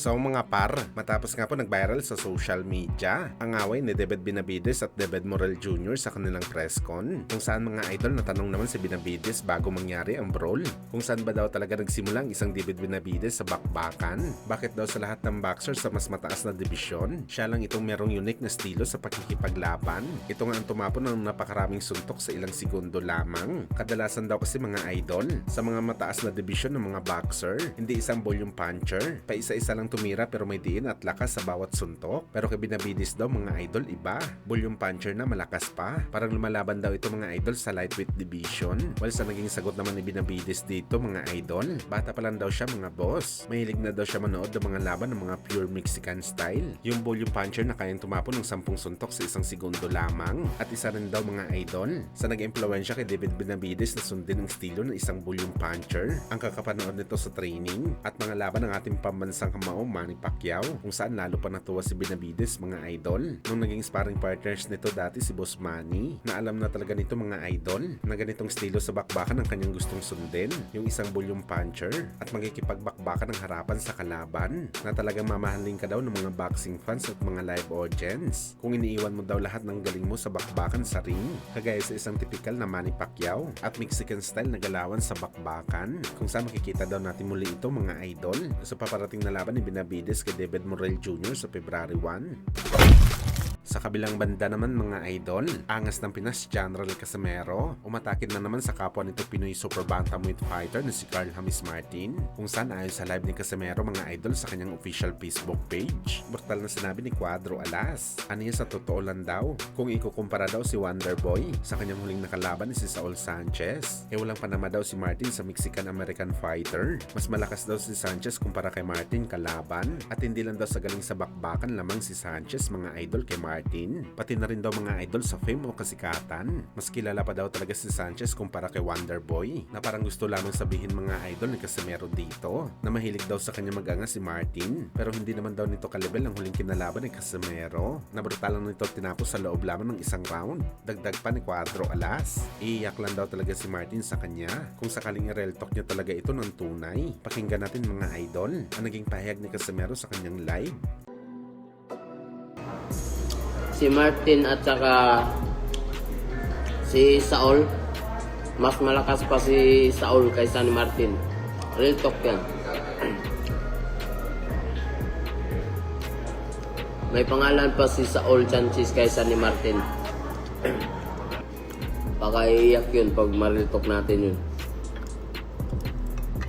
So mga par, matapos nga po nag-viral sa social media ang away ni David Benavides at David Morel Jr. sa kanilang press con, kung saan mga idol natanong naman si Benavides bago mangyari ang brawl kung saan ba daw talaga nagsimula ang isang David Benavides sa bakbakan. Bakit daw sa lahat ng boxers sa mas mataas na dibisyon, siya lang itong merong unique na estilo sa pakikipaglaban. Ito nga ang tumapon ng napakaraming suntok sa ilang segundo lamang. Kadalasan daw kasi mga idol sa mga mataas na dibisyon ng mga boxer, hindi isang volume puncher, pa isa-isa lang tumira pero may diin at lakas sa bawat suntok. Pero kay Benavides daw mga idol iba, volume puncher na malakas pa. Parang lumalaban daw ito mga idol sa lightweight division. Well, sa naging sagot naman ni Benavides dito mga idol, bata pa lang daw siya mga boss. Mahilig na daw siya manood ng mga laban ng mga pure Mexican style. Yung volume puncher na kayang tumapon ng 10 suntok sa isang segundo lamang. At isa rin daw mga idol sa nag-impluwensya kay David Benavides na sundin ang estilo ng isang volume puncher. Ang kakapanood nito sa training at mga laban ng ating pambansang kamao Manny Pacquiao, kung saan lalo pa natuwa si Benavides mga idol nung naging sparring partners nito dati si Boss Manny, na alam na talaga nito mga idol na ganitong estilo sa bakbakan ang kanyang gustong sundin, yung isang volume puncher at magkikipagbakbakan ng harapan sa kalaban na talagang mamahalin ka daw ng mga boxing fans at mga live audience kung iniiwan mo daw lahat ng galing mo sa bakbakan sa ring, kagaya sa isang typical na Manny Pacquiao at Mexican style na galawan sa bakbakan, kung saan makikita daw natin muli ito mga idol sa paparating na laban ni Benavides kay David Morel Jr. sa February 1. Sa kabilang banda naman mga idol, angas ng Pinas General Casimero, umatakid na naman sa kapwa nito Pinoy super bantamweight fighter na si Carl James Martin, kung saan ayon sa live ni Casimero mga idol sa kanyang official Facebook page, brutal na sinabi ni Cuadro Alas, aniya sa totoo lang daw, kung ikukumpara daw si Wonderboy sa kanyang huling nakalaban ni si Saul Sanchez, walang panama daw si Martin sa Mexican-American fighter. Mas malakas daw si Sanchez kumpara kay Martin kalaban, at hindi lang daw sa galing sa bakbakan lamang si Sanchez mga idol kay Martin, pati na rin daw mga idol sa fame o kasikatan. Mas kilala pa daw talaga si Sanchez kumpara kay Wonderboy, na parang gusto lamang sabihin mga idol ni Casimero dito na mahilig daw sa kanya mag-angas si Martin, pero hindi naman daw nito kalibel ang huling kinalaban ni Casimero, na brutal lang nito tinapos sa loob lamang ng isang round. Dagdag pa ni Cuadro Alas, iiyak lang daw talaga si Martin sa kanya kung sakaling i-real talk niya talaga ito ng tunay. Pakinggan natin mga idol ang naging pahayag ni Casimero sa kanyang live. Si Martin at saka si Saul, mas malakas pa si Saul kaysa ni Martin. Real talk yan. May pangalan pa si Saul Sanchez kaysa ni Martin. Baka iiyak yun pag ma-real talk natin yun.